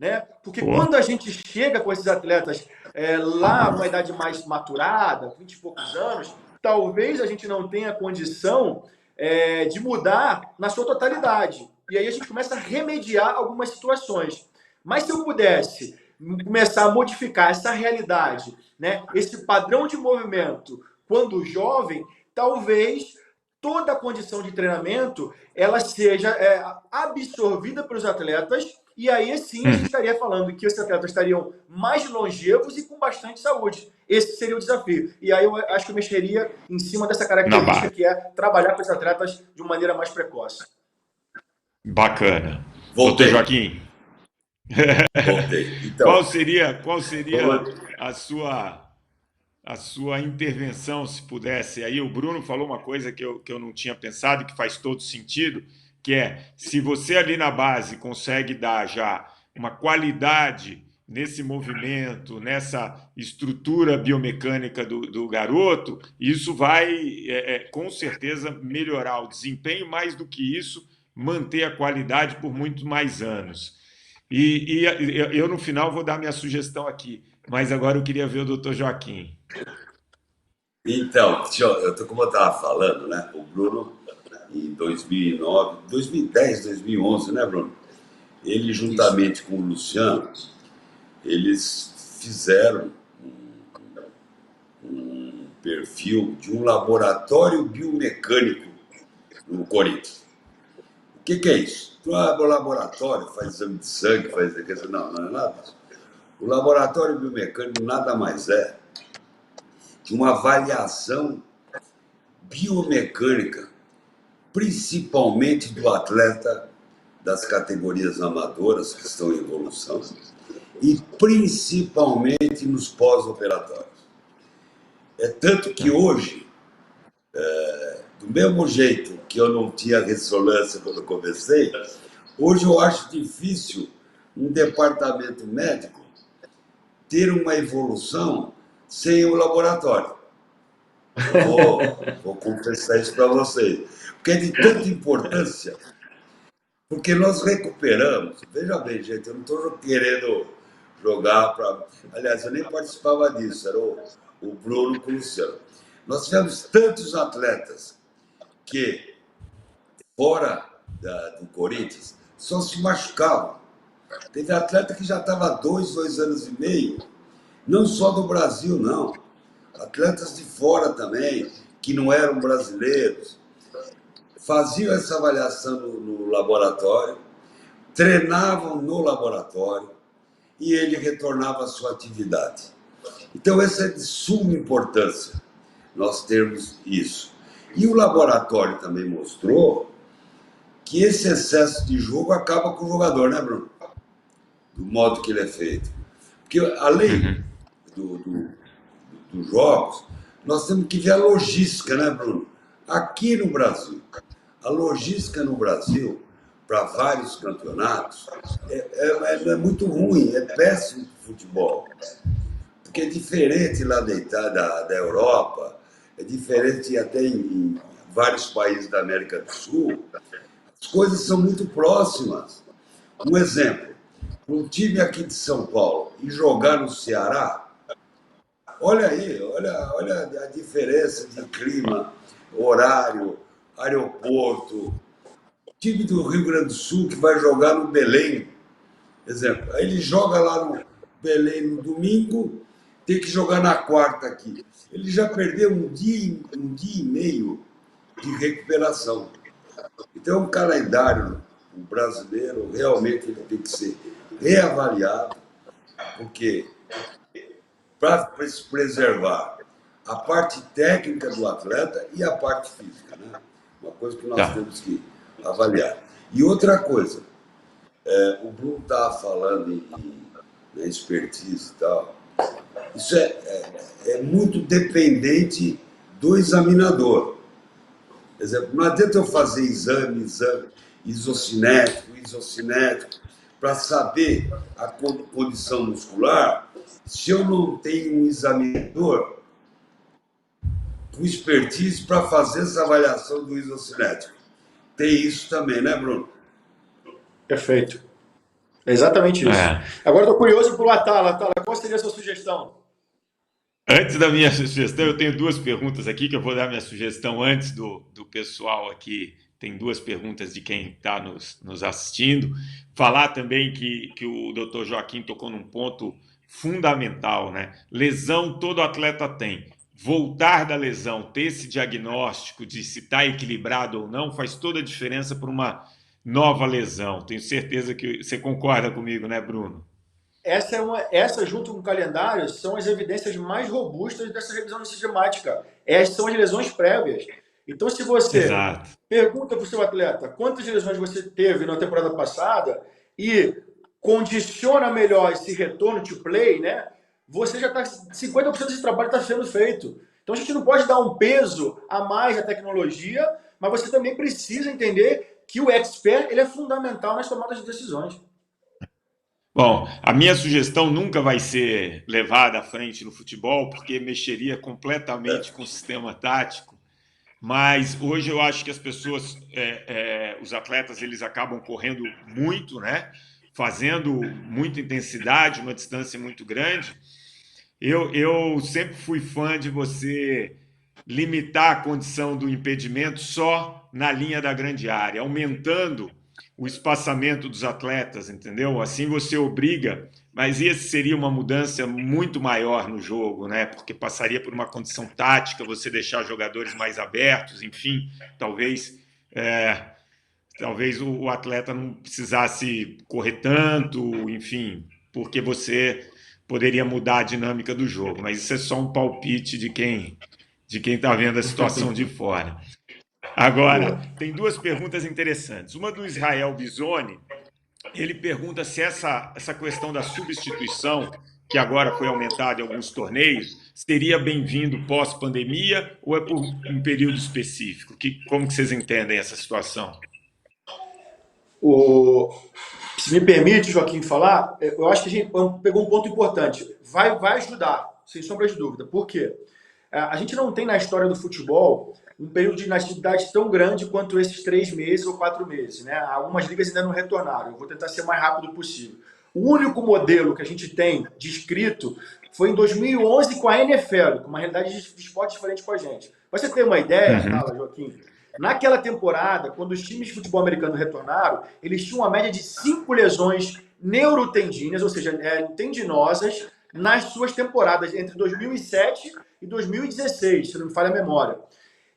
né? Porque quando a gente chega com esses atletas lá numa idade mais maturada, 20 e poucos anos, talvez a gente não tenha condição de mudar na sua totalidade. E aí a gente começa a remediar algumas situações. Mas se eu pudesse começar a modificar essa realidade, né, esse padrão de movimento quando jovem, talvez toda a condição de treinamento ela seja absorvida pelos atletas, e aí sim a gente estaria falando que os atletas estariam mais longevos e com bastante saúde. Esse seria o desafio. E aí eu acho que eu mexeria em cima dessa característica que é trabalhar com os atletas de uma maneira mais precoce. Bacana. Doutor Joaquim. Voltei. Então, qual seria a sua intervenção, se pudesse? Aí o Bruno falou uma coisa que eu não tinha pensado e que faz todo sentido, que é, se você ali na base consegue dar já uma qualidade nesse movimento, nessa estrutura biomecânica do garoto, isso vai, com certeza, melhorar o desempenho, mais do que isso, manter a qualidade por muito mais anos. E eu, no final, vou dar minha sugestão aqui, mas agora eu queria ver o doutor Joaquim. Então, como eu estava falando, né? O Bruno, em 2009, 2010, 2011, né, Bruno? Ele, juntamente com o Luciano, eles fizeram um perfil de um laboratório biomecânico no Corinthians. O que é isso? O laboratório faz exame de sangue, não é nada disso. O laboratório biomecânico nada mais é que uma avaliação biomecânica, principalmente do atleta das categorias amadoras que estão em evolução e principalmente nos pós-operatórios. É tanto que hoje, do mesmo jeito que eu não tinha ressonância quando eu comecei, hoje eu acho difícil um departamento médico ter uma evolução sem o laboratório. Vou confessar isso para vocês. Porque é de tanta importância. Porque nós recuperamos. Veja bem, gente, eu não estou querendo jogar para. Aliás, eu nem participava disso, era o Bruno com o Luciano. Nós tivemos tantos atletas que, fora do Corinthians, só se machucavam. Teve atleta que já estava há 2 anos e meio, não só do Brasil, não. Atletas de fora também, que não eram brasileiros, faziam essa avaliação no laboratório, treinavam no laboratório e ele retornava à sua atividade. Então, essa é de suma importância, nós termos isso. E o laboratório também mostrou que esse excesso de jogo acaba com o jogador, né, Bruno? Do modo que ele é feito. Porque, além dos jogos, nós temos que ver a logística, né, Bruno? Aqui no Brasil, a logística no Brasil, para vários campeonatos, é muito ruim, é péssimo para o futebol. Porque é diferente lá da Europa, é diferente até em vários países da América do Sul. As coisas são muito próximas. Um exemplo, um time aqui de São Paulo e jogar no Ceará, olha aí, olha a diferença de clima, horário, aeroporto. Time do Rio Grande do Sul que vai jogar no Belém, exemplo, aí ele joga lá no Belém no domingo, tem que jogar na quarta aqui. Ele já perdeu um dia e meio de recuperação. Então, o calendário brasileiro realmente ele tem que ser reavaliado, porque para se preservar a parte técnica do atleta e a parte física, né? Uma coisa que nós temos que avaliar. E outra coisa, o Bruno estava falando em expertise e tal, isso é muito dependente do examinador. Por exemplo, não adianta eu fazer exame isocinético, para saber a condição muscular, se eu não tenho um examinador com expertise para fazer essa avaliação do isocinético. Tem isso também, né, Bruno? Perfeito. É exatamente isso. Agora estou curioso pelo Atala. Atala, qual seria a sua sugestão? Antes da minha sugestão, eu tenho duas perguntas aqui, que eu vou dar minha sugestão antes do pessoal aqui. Tem duas perguntas de quem está nos assistindo. Falar também que o Dr. Joaquim tocou num ponto fundamental, né? Lesão todo atleta tem. Voltar da lesão, ter esse diagnóstico de se está equilibrado ou não, faz toda a diferença para uma nova lesão. Tenho certeza que você concorda comigo, né, Bruno? Essa junto com o calendário, são as evidências mais robustas dessa revisão sistemática. Essas são as lesões prévias. Então, se você pergunta para o seu atleta quantas lesões você teve na temporada passada e condiciona melhor esse retorno to play, né? Você já está 50% desse trabalho está sendo feito. Então, a gente não pode dar um peso a mais à tecnologia, mas você também precisa entender que o expert ele é fundamental nas tomadas de decisões. Bom, a minha sugestão nunca vai ser levada à frente no futebol, porque mexeria completamente com o sistema tático, mas hoje eu acho que as pessoas, os atletas, eles acabam correndo muito, né? Fazendo muita intensidade, uma distância muito grande. Eu sempre fui fã de você limitar a condição do impedimento só na linha da grande área, aumentando o espaçamento dos atletas, entendeu? Assim você obriga, mas esse seria uma mudança muito maior no jogo, né? Porque passaria por uma condição tática, você deixar os jogadores mais abertos, enfim, talvez o atleta não precisasse correr tanto, enfim, porque você poderia mudar a dinâmica do jogo, mas isso é só um palpite de quem está vendo a situação de fora. Agora, tem duas perguntas interessantes. Uma do Israel Bisoni, ele pergunta se essa questão da substituição, que agora foi aumentada em alguns torneios, seria bem-vindo pós-pandemia ou é por um período específico? Como que vocês entendem essa situação? Se me permite, Joaquim, falar, eu acho que a gente pegou um ponto importante. Vai ajudar, sem sombra de dúvida. Por quê? A gente não tem na história do futebol um período de inatividade tão grande quanto esses 3 meses ou 4 meses, né? Algumas ligas ainda não retornaram. Eu vou tentar ser o mais rápido possível. O único modelo que a gente tem descrito foi em 2011 com a NFL, com uma realidade de esporte diferente com a gente. Pra você ter uma ideia, Joaquim, Naquela temporada, quando os times de futebol americano retornaram, eles tinham uma média de 5 lesões neurotendíneas, ou seja, tendinosas, nas suas temporadas entre 2007 e 2016, se não me falha a memória.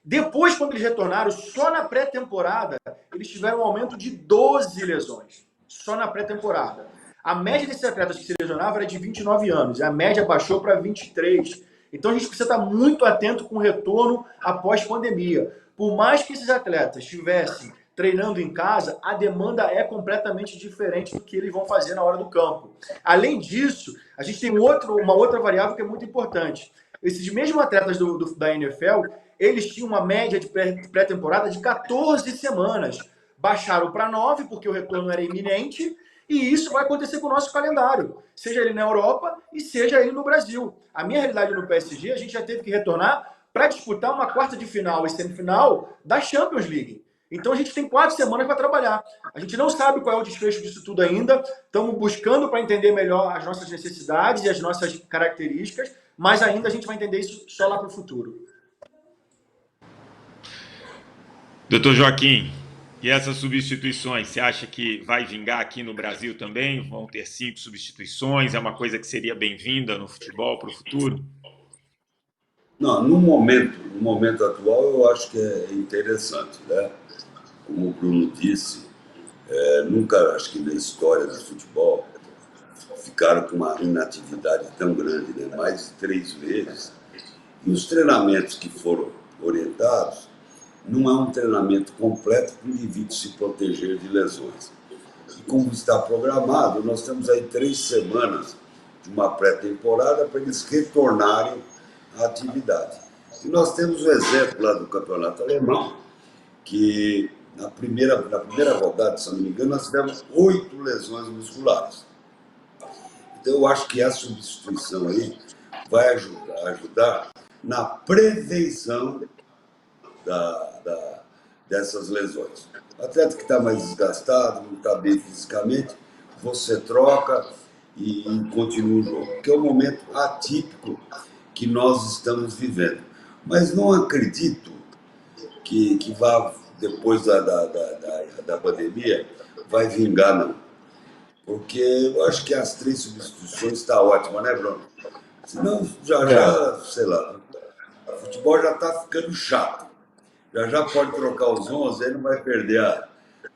Depois, quando eles retornaram, só na pré-temporada, eles tiveram um aumento de 12 lesões. Só na pré-temporada. A média desses atletas que se lesionavam era de 29 anos. E a média baixou para 23. Então, a gente precisa estar muito atento com o retorno após pandemia. Por mais que esses atletas estivessem treinando em casa, a demanda é completamente diferente do que eles vão fazer na hora do campo. Além disso, a gente tem uma outra variável que é muito importante. Esses mesmos atletas da NFL, eles tinham uma média de pré-temporada de 14 semanas. Baixaram para 9, porque o retorno era iminente, e isso vai acontecer com o nosso calendário, seja ele na Europa e seja ele no Brasil. A minha realidade no PSG, a gente já teve que retornar para disputar uma quarta de final e semifinal da Champions League. Então a gente tem 4 semanas para trabalhar. A gente não sabe qual é o desfecho disso tudo ainda. Estamos buscando para entender melhor as nossas necessidades e as nossas características, mas ainda a gente vai entender isso só lá para o futuro. Doutor Joaquim, e essas substituições, você acha que vai vingar aqui no Brasil também? Vão ter 5 substituições? É uma coisa que seria bem-vinda no futebol para o futuro? Não, no momento atual, eu acho que é interessante, né? Como o Bruno disse, nunca, acho que na história do futebol, ficaram com uma inatividade tão grande, né? Mais de 3 meses. E os treinamentos que foram orientados não é um treinamento completo para o indivíduo se proteger de lesões. E como está programado, nós temos aí 3 semanas de uma pré-temporada para eles retornarem à atividade. E nós temos o exemplo lá do campeonato alemão, que na primeira rodada, se não me engano, nós tivemos 8 lesões musculares. Então eu acho que a substituição aí vai ajudar na prevenção dessas lesões. O atleta que está mais desgastado, não está bem fisicamente, você troca e continua o jogo, porque é um momento atípico que nós estamos vivendo. Mas não acredito que vá, depois da pandemia, vai vingar, não. Porque eu acho que as 3 substituições estão ótimas, né, Bruno? Senão, sei lá, o futebol já está ficando chato. Já pode trocar os 11, aí não vai perder a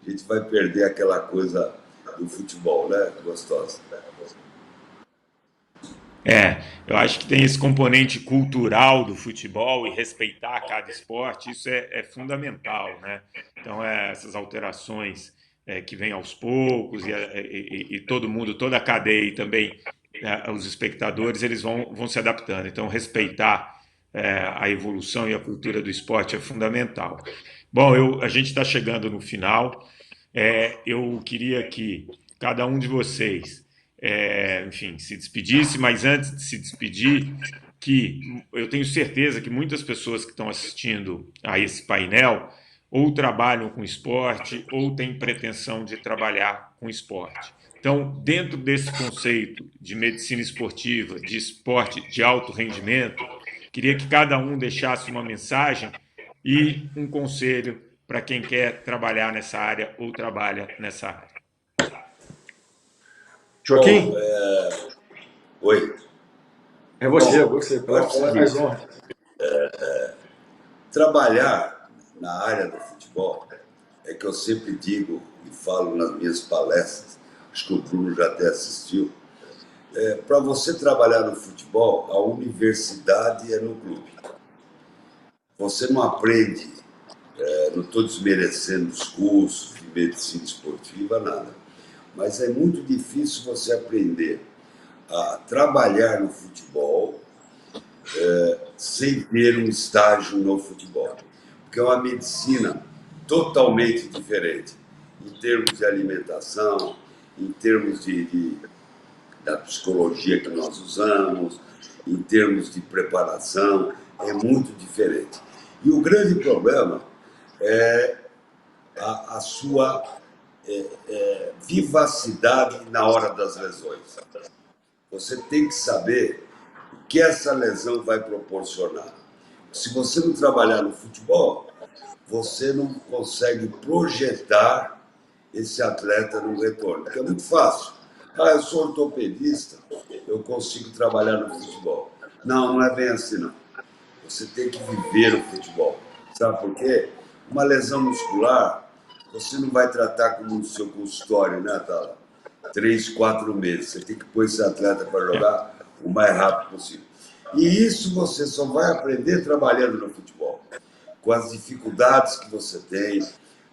gente vai perder aquela coisa do futebol, né? Gostosa. Eu acho que tem esse componente cultural do futebol e respeitar cada esporte, isso é fundamental, né? Então, essas alterações que vêm aos poucos e todo mundo, toda a cadeia e também os espectadores, eles vão se adaptando. Então, respeitar a evolução e a cultura do esporte é fundamental. Bom, a gente está chegando no final. Eu queria que cada um de vocês, enfim, se despedisse, mas antes de se despedir, que eu tenho certeza que muitas pessoas que estão assistindo a esse painel ou trabalham com esporte ou têm pretensão de trabalhar com esporte. Então, dentro desse conceito de medicina esportiva, de esporte de alto rendimento, queria que cada um deixasse uma mensagem e um conselho para quem quer trabalhar nessa área ou trabalha nessa área. Joaquim? Bom, Oi. É você. Pela mais honra. Trabalhar na área do futebol é que eu sempre digo e falo nas minhas palestras, acho que o Bruno já até assistiu. Para você trabalhar no futebol, a universidade é no clube. Você não aprende, não estou desmerecendo os cursos de medicina esportiva, nada. Mas é muito difícil você aprender a trabalhar no futebol sem ter um estágio no futebol. Porque é uma medicina totalmente diferente, em termos de alimentação, em termos da psicologia que nós usamos, em termos de preparação, é muito diferente. E o grande problema é a sua vivacidade na hora das lesões. Você tem que saber o que essa lesão vai proporcionar. Se você não trabalhar no futebol, você não consegue projetar esse atleta no retorno, porque é muito fácil. Eu sou ortopedista, eu consigo trabalhar no futebol. Não, não é bem assim, não. Você tem que viver o futebol. Sabe por quê? Uma lesão muscular, você não vai tratar como no seu consultório, né, Tala? 3, 4 meses. Você tem que pôr esse atleta para jogar o mais rápido possível. E isso você só vai aprender trabalhando no futebol. Com as dificuldades que você tem,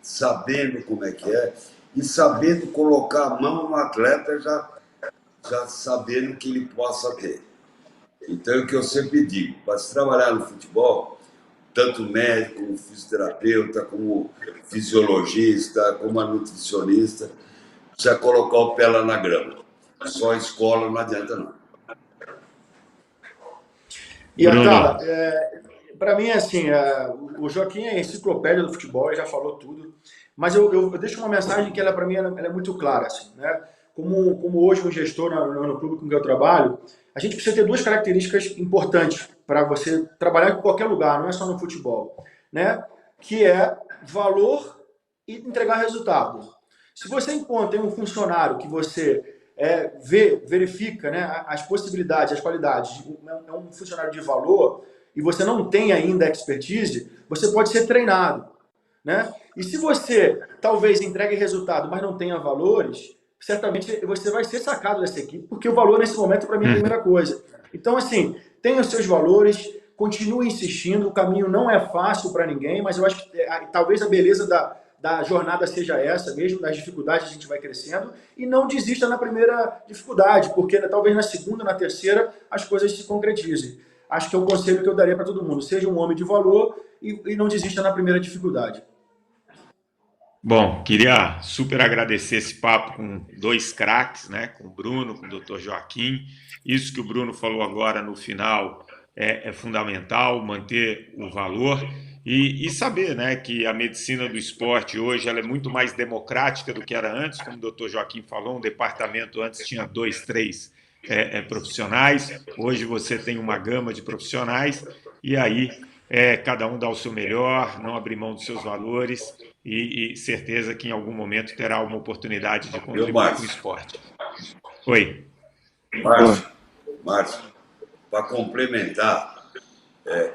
sabendo como é que é, e sabendo colocar a mão no atleta já sabendo que ele possa ter. Então, é o que eu sempre digo, para se trabalhar no futebol, tanto médico, como fisioterapeuta, como fisiologista, como nutricionista, precisa colocar o pé lá na grama. Só a escola não adianta, não. E, Atala, para mim, assim, o Joaquim é a enciclopédia do futebol, ele já falou tudo, mas eu deixo uma mensagem que, para mim, ela é muito clara, assim, né? Como hoje um gestor no clube com que eu trabalho, a gente precisa ter 2 características importantes para você trabalhar em qualquer lugar, não é só no futebol, né? Que é valor e entregar resultado. Se você encontra um funcionário que você verifica, né, as possibilidades, as qualidades, é um funcionário de valor e você não tem ainda expertise, você pode ser treinado, né? E se você talvez entregue resultado, mas não tenha valores, certamente você vai ser sacado dessa equipe, porque o valor nesse momento para mim é a primeira coisa. Então, assim, tenha os seus valores, continue insistindo, o caminho não é fácil para ninguém, mas eu acho que talvez a beleza da jornada seja essa, mesmo nas dificuldades a gente vai crescendo, e não desista na primeira dificuldade, porque talvez na segunda, na terceira, as coisas se concretizem. Acho que é o conselho que eu daria para todo mundo, seja um homem de valor e não desista na primeira dificuldade. Bom, queria super agradecer esse papo com 2 craques, né? Com o Bruno, com o Dr. Joaquim. Isso que o Bruno falou agora no final é fundamental, manter o valor e saber, né, que a medicina do esporte hoje ela é muito mais democrática do que era antes, como o Dr. Joaquim falou, um departamento antes tinha 2, 3 profissionais, hoje você tem uma gama de profissionais e aí cada um dá o seu melhor, não abrir mão dos seus valores e certeza que em algum momento terá uma oportunidade de contribuir com o esporte. Oi. Márcio, para complementar,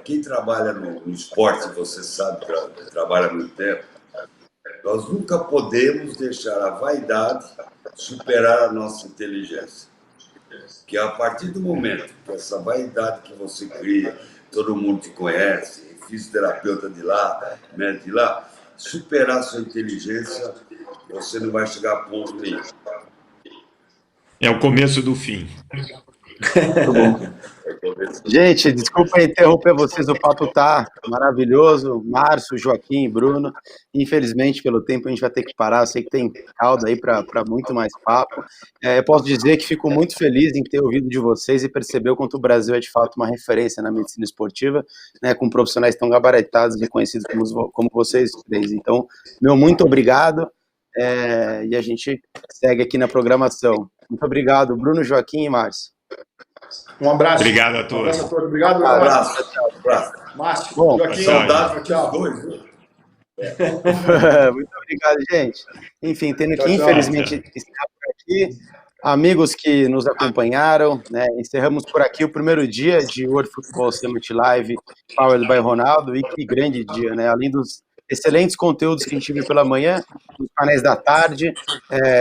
quem trabalha no esporte, você sabe, trabalha há muito tempo, nós nunca podemos deixar a vaidade superar a nossa inteligência. Que a partir do momento que essa vaidade que você cria, todo mundo te conhece, fisioterapeuta de lá, médico de lá, superar a sua inteligência, você não vai chegar a ponto nenhum. É o começo do fim. Muito bom. Gente, desculpa interromper vocês, o papo tá maravilhoso. Márcio, Joaquim, Bruno. Infelizmente, pelo tempo, a gente vai ter que parar. Eu sei que tem caldo aí para muito mais papo. Eu posso dizer que fico muito feliz em ter ouvido de vocês e perceber o quanto o Brasil é, de fato, uma referência na medicina esportiva, né, com profissionais tão gabaritados e reconhecidos como vocês três. Então, meu muito obrigado. E a gente segue aqui na programação. Muito obrigado, Bruno, Joaquim e Márcio. Um abraço. Obrigado a todos. Um abraço a todos. Obrigado. Um abraço. Márcio, bom, Joaquim, saudade tchau. Muito obrigado, gente. Enfim, tendo que, infelizmente, encerrar por aqui. Amigos que nos acompanharam, né, encerramos por aqui o primeiro dia de World Football Summit Live, Powered by Ronaldo, e que grande dia, né? Além dos excelentes conteúdos que a gente viu pela manhã, nos painéis da tarde,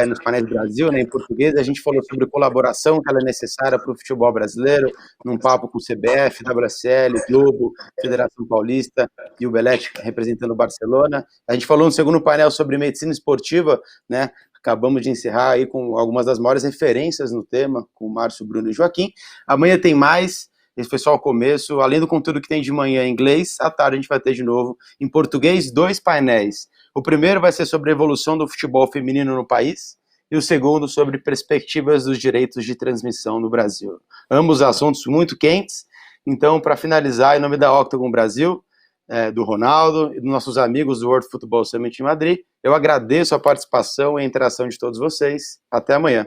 nos painéis do Brasil, né, em português, a gente falou sobre colaboração que ela é necessária para o futebol brasileiro, num papo com o CBF, WSL, Globo, Federação Paulista e o Belete representando o Barcelona. A gente falou no segundo painel sobre medicina esportiva, né? Acabamos de encerrar aí com algumas das maiores referências no tema, com o Márcio, Bruno e Joaquim. Amanhã tem mais. Esse foi só o começo. Além do conteúdo que tem de manhã em inglês, à tarde a gente vai ter de novo em português 2 painéis. O primeiro vai ser sobre a evolução do futebol feminino no país e o segundo sobre perspectivas dos direitos de transmissão no Brasil. Ambos assuntos muito quentes. Então, para finalizar, em nome da Octagon Brasil, do Ronaldo e dos nossos amigos do World Football Summit em Madrid, eu agradeço a participação e a interação de todos vocês. Até amanhã.